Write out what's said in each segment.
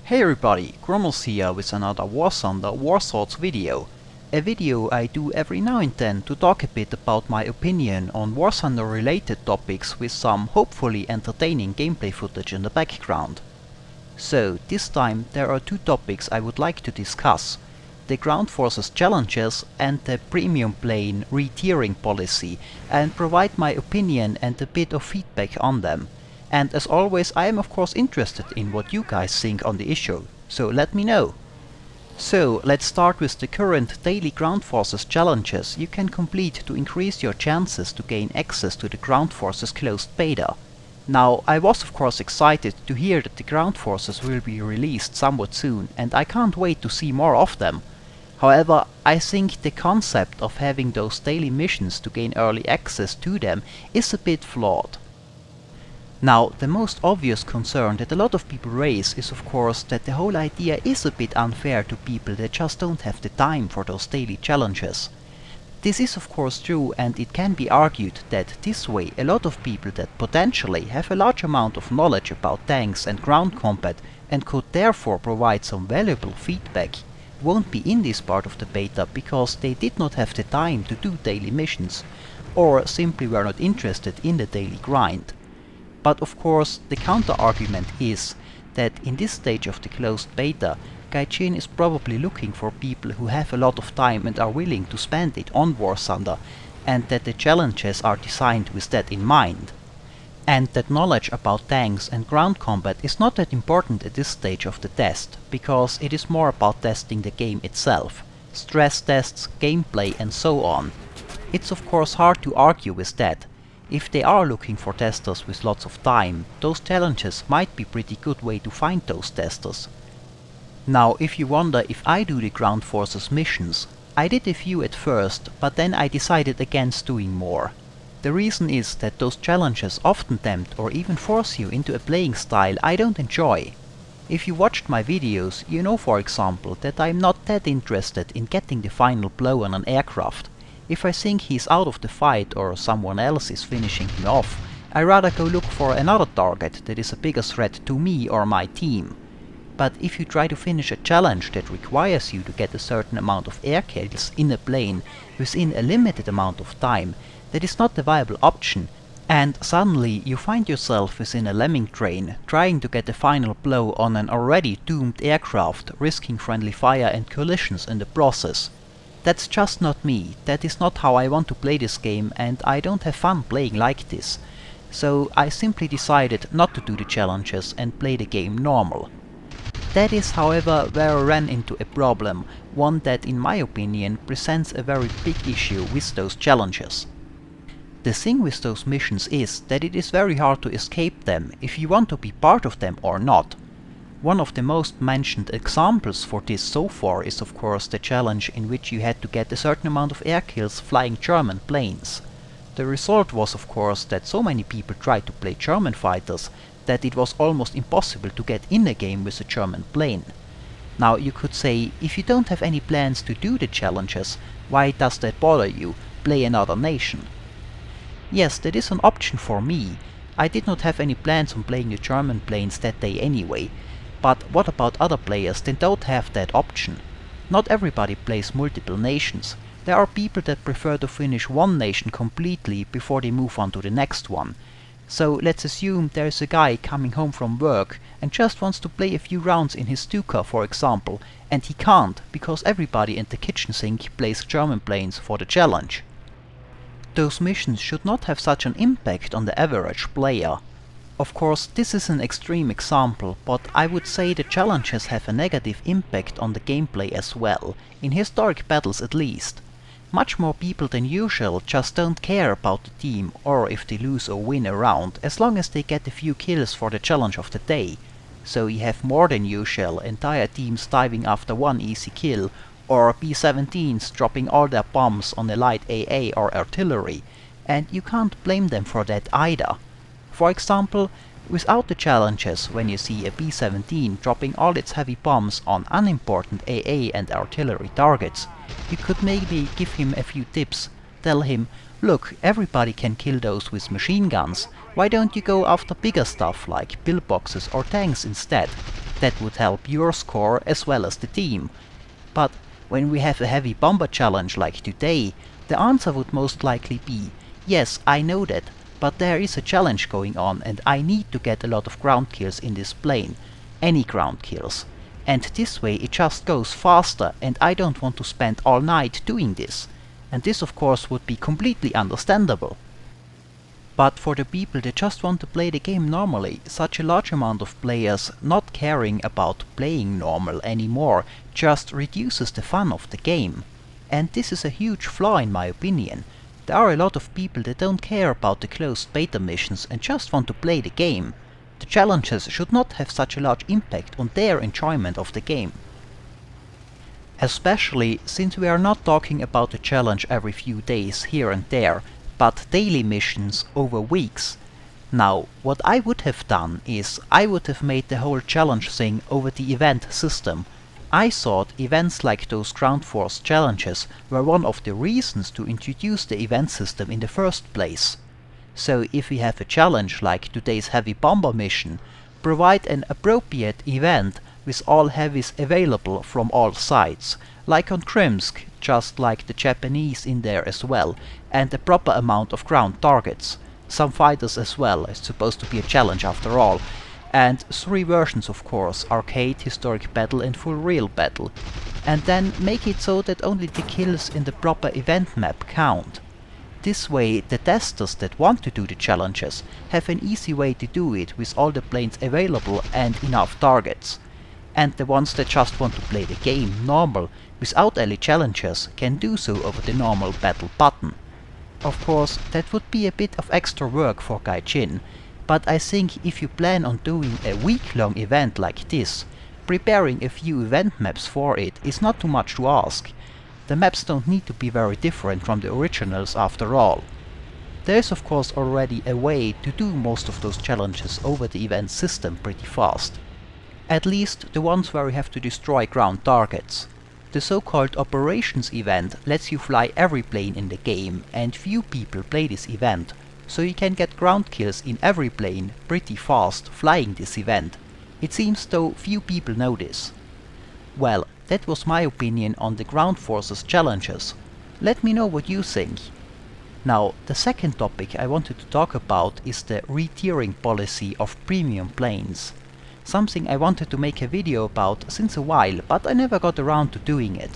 Hey everybody, Grommel's here with another Warthunder War Swords video. A video I do every now and then to talk a bit about my opinion on Warthunder related topics with some hopefully entertaining gameplay footage in the background. So this time there are two topics I would like to discuss: the ground forces challenges and the premium plane re-tiering policy, and provide my opinion and a bit of feedback on them. And as always, I am of course interested in what you guys think on the issue, so let me know. So let's start with the current daily ground forces challenges you can complete to increase your chances to gain access to the ground forces closed beta. Now, I was of course excited to hear that the ground forces will be released somewhat soon, and I can't wait to see more of them. However, I think the concept of having those daily missions to gain early access to them is a bit flawed. Now, the most obvious concern that a lot of people raise is of course that the whole idea is a bit unfair to people that just don't have the time for those daily challenges. This is of course true, and it can be argued that this way a lot of people that potentially have a large amount of knowledge about tanks and ground combat and could therefore provide some valuable feedback won't be in this part of the beta because they did not have the time to do daily missions, or simply were not interested in the daily grind. But of course, the counter-argument is that in this stage of the closed beta, Gaijin is probably looking for people who have a lot of time and are willing to spend it on Warthunder, and that the challenges are designed with that in mind. And that knowledge about tanks and ground combat is not that important at this stage of the test, because it is more about testing the game itself, stress tests, gameplay and so on. It's of course hard to argue with that. If they are looking for testers with lots of time, those challenges might be a pretty good way to find those testers. Now, if you wonder if I do the ground forces missions, I did a few at first, but then I decided against doing more. The reason is that those challenges often tempt or even force you into a playing style I don't enjoy. If you watched my videos, you know for example that I'm not that interested in getting the final blow on an aircraft. If I think he's out of the fight or someone else is finishing him off, I rather go look for another target that is a bigger threat to me or my team. But if you try to finish a challenge that requires you to get a certain amount of air kills in a plane within a limited amount of time, that is not a viable option, and suddenly you find yourself within a lemming train trying to get a final blow on an already doomed aircraft, risking friendly fire and collisions in the process. That's just not me, that is not how I want to play this game, and I don't have fun playing like this. So I simply decided not to do the challenges and play the game normal. That is however where I ran into a problem, one that in my opinion presents a very big issue with those challenges. The thing with those missions is that it is very hard to escape them if you want to be part of them or not. One of the most mentioned examples for this so far is of course the challenge in which you had to get a certain amount of air kills flying German planes. The result was of course that so many people tried to play German fighters that it was almost impossible to get in a game with a German plane. Now you could say, if you don't have any plans to do the challenges, why does that bother you? Play another nation. Yes, that is an option for me. I did not have any plans on playing the German planes that day anyway. But what about other players that don't have that option? Not everybody plays multiple nations. There are people that prefer to finish one nation completely before they move on to the next one. So let's assume there is a guy coming home from work and just wants to play a few rounds in his Stuka for example, and he can't because everybody in the kitchen sink plays German planes for the challenge. Those missions should not have such an impact on the average player. Of course, this is an extreme example, but I would say the challenges have a negative impact on the gameplay as well, in historic battles at least. Much more people than usual just don't care about the team or if they lose or win a round, as long as they get a few kills for the challenge of the day. So you have more than usual entire teams diving after one easy kill, or B-17s dropping all their bombs on a light AA or artillery, and you can't blame them for that either. For example, without the challenges, when you see a B-17 dropping all its heavy bombs on unimportant AA and artillery targets, you could maybe give him a few tips. Tell him, look, everybody can kill those with machine guns, why don't you go after bigger stuff like pillboxes or tanks instead? That would help your score as well as the team. But when we have a heavy bomber challenge like today, the answer would most likely be, yes, I know that, but there is a challenge going on and I need to get a lot of ground kills in this plane. Any ground kills. And this way it just goes faster and I don't want to spend all night doing this. And this of course would be completely understandable. But for the people that just want to play the game normally, such a large amount of players not caring about playing normal anymore just reduces the fun of the game. And this is a huge flaw in my opinion. There are a lot of people that don't care about the closed beta missions and just want to play the game. The challenges should not have such a large impact on their enjoyment of the game. Especially since we are not talking about a challenge every few days here and there, but daily missions over weeks. Now, what I would have done is I would have made the whole challenge thing over the event system. I thought events like those ground force challenges were one of the reasons to introduce the event system in the first place. So if we have a challenge like today's heavy bomber mission, provide an appropriate event with all heavies available from all sides, like on Krimsk, just like the Japanese in there as well, and a proper amount of ground targets. Some fighters as well, it's supposed to be a challenge after all. And 3 versions of course, arcade, historic battle and full real battle. And then make it so that only the kills in the proper event map count. This way the testers that want to do the challenges have an easy way to do it with all the planes available and enough targets. And the ones that just want to play the game normal, without any challenges, can do so over the normal battle button. Of course, that would be a bit of extra work for Gaijin, but I think if you plan on doing a week-long event like this, preparing a few event maps for it is not too much to ask. The maps don't need to be very different from the originals after all. There is of course already a way to do most of those challenges over the event system pretty fast. At least the ones where you have to destroy ground targets. The so-called operations event lets you fly every plane in the game, and few people play this event, so you can get ground kills in every plane pretty fast flying this event. It seems though few people know this. Well, that was my opinion on the ground forces challenges. Let me know what you think. Now, the second topic I wanted to talk about is the re-tiering policy of premium planes. Something I wanted to make a video about since a while, but I never got around to doing it.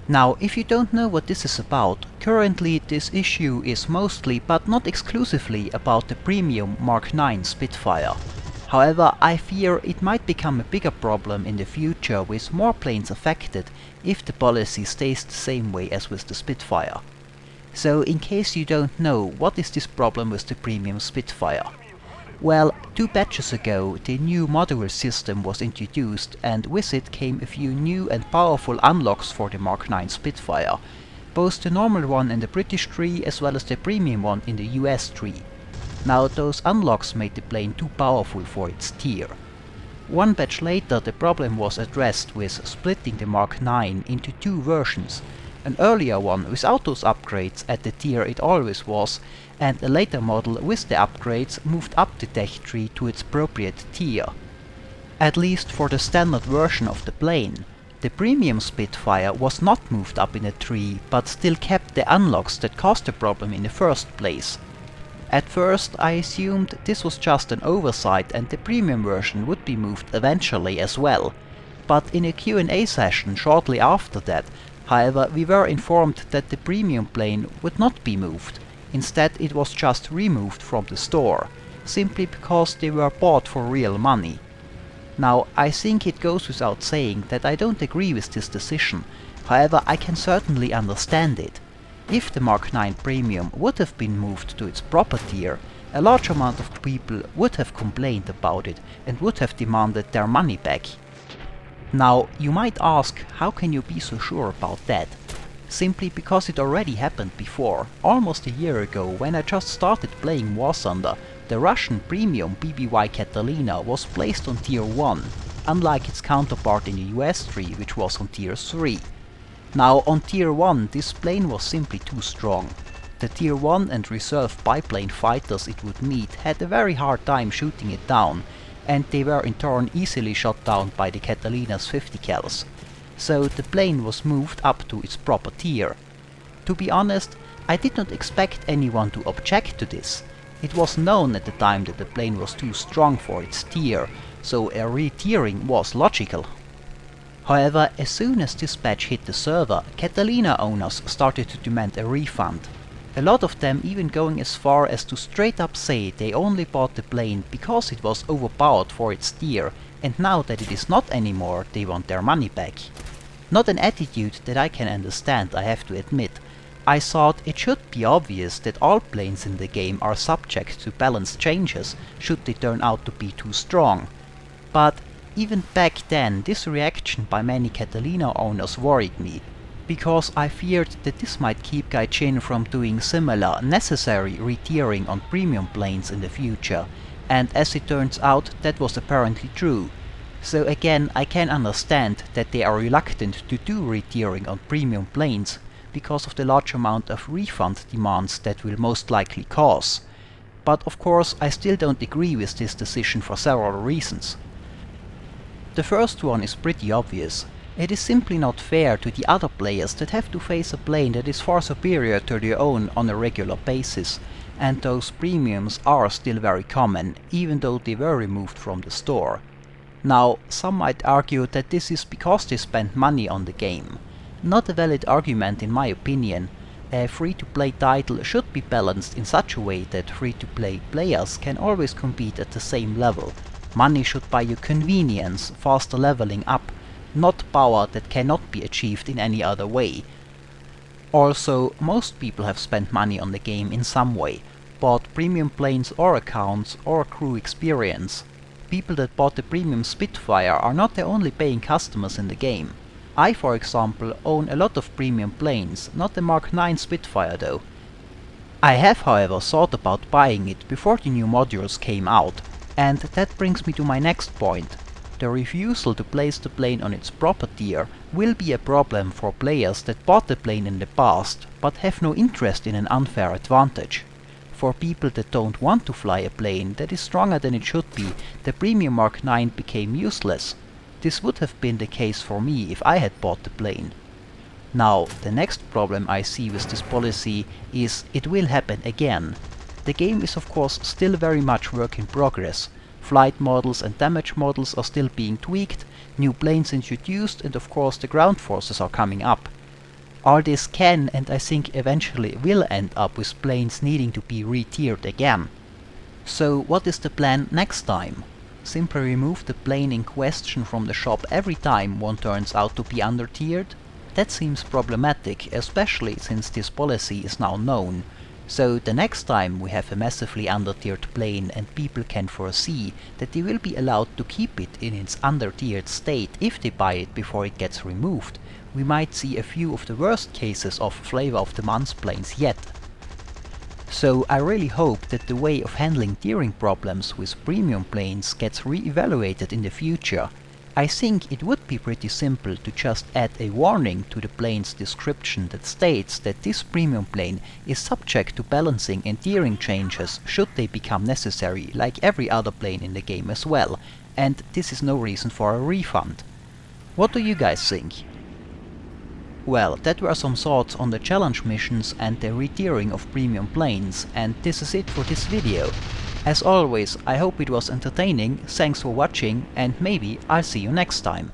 Now, if you don't know what this is about, currently this issue is mostly, but not exclusively, about the premium Mark 9 Spitfire. However, I fear it might become a bigger problem in the future with more planes affected if the policy stays the same way as with the Spitfire. So, in case you don't know, what is this problem with the premium Spitfire? Well, 2 patches ago the new module system was introduced, and with it came a few new and powerful unlocks for the Mark 9 Spitfire, both the normal one in the British tree as well as the premium one in the US tree. Now those unlocks made the plane too powerful for its tier. 1 patch later the problem was addressed with splitting the Mark 9 into 2 versions, an earlier one without those upgrades at the tier it always was, and a later model with the upgrades moved up the tech tree to its appropriate tier. At least for the standard version of the plane. The premium Spitfire was not moved up in a tree, but still kept the unlocks that caused the problem in the first place. At first I assumed this was just an oversight and the premium version would be moved eventually as well. But in a Q&A session shortly after that, however, we were informed that the premium plane would not be moved. Instead it was just removed from the store, simply because they were bought for real money. Now, I think it goes without saying that I don't agree with this decision, however I can certainly understand it. If the Mark 9 Premium would have been moved to its proper tier, a large amount of people would have complained about it and would have demanded their money back. Now, you might ask, how can you be so sure about that? Simply because it already happened before, almost a year ago when I just started playing Warthunder. The Russian premium BBY Catalina was placed on tier 1, unlike its counterpart in the US tree which was on tier 3. Now on tier 1 this plane was simply too strong. The tier 1 and reserve biplane fighters it would meet had a very hard time shooting it down, and they were in turn easily shot down by the Catalina's 50 cals. So the plane was moved up to its proper tier. To be honest, I did not expect anyone to object to this. It was known at the time that the plane was too strong for its tier, so a re-tiering was logical. However, as soon as this patch hit the server, Catalina owners started to demand a refund. A lot of them even going as far as to straight up say they only bought the plane because it was overpowered for its tier, and now that it is not anymore, they want their money back. Not an attitude that I can understand, I have to admit. I thought it should be obvious that all planes in the game are subject to balance changes should they turn out to be too strong. But even back then, this reaction by many Catalina owners worried me, because I feared that this might keep Gaijin from doing similar, necessary re-tiering on premium planes in the future, and as it turns out, that was apparently true. So again, I can understand that they are reluctant to do re-tiering on premium planes, because of the large amount of refund demands that will most likely cause. But of course, I still don't agree with this decision for several reasons. The first one is pretty obvious. It is simply not fair to the other players that have to face a plane that is far superior to their own on a regular basis, and those premiums are still very common, even though they were removed from the store. Now, some might argue that this is because they spent money on the game. Not a valid argument in my opinion. A free-to-play title should be balanced in such a way that free-to-play players can always compete at the same level. Money should buy you convenience, faster leveling up, not power that cannot be achieved in any other way. Also, most people have spent money on the game in some way, bought premium planes or accounts or crew experience. People that bought the premium Spitfire are not the only paying customers in the game. I, for example, own a lot of premium planes, not the Mark 9 Spitfire though. I have however thought about buying it before the new modules came out, and that brings me to my next point. The refusal to place the plane on its proper tier will be a problem for players that bought the plane in the past, but have no interest in an unfair advantage. For people that don't want to fly a plane that is stronger than it should be, the premium Mark 9 became useless. This would have been the case for me if I had bought the plane. Now, the next problem I see with this policy is it will happen again. The game is of course still very much work in progress. Flight models and damage models are still being tweaked, new planes introduced, and of course the ground forces are coming up. All this can and I think eventually will end up with planes needing to be re-tiered again. So what is the plan next time? Simply remove the plane in question from the shop every time one turns out to be under-tiered? That seems problematic, especially since this policy is now known. So the next time we have a massively under-tiered plane and people can foresee that they will be allowed to keep it in its under-tiered state if they buy it before it gets removed, we might see a few of the worst cases of Flavor of the Month planes yet. So I really hope that the way of handling tiering problems with premium planes gets re-evaluated in the future. I think it would be pretty simple to just add a warning to the plane's description that states that this premium plane is subject to balancing and tiering changes should they become necessary, like every other plane in the game as well, and this is no reason for a refund. What do you guys think? Well, that were some thoughts on the challenge missions and the re-tiering of premium planes, and this is it for this video. As always, I hope it was entertaining, thanks for watching, and maybe I'll see you next time.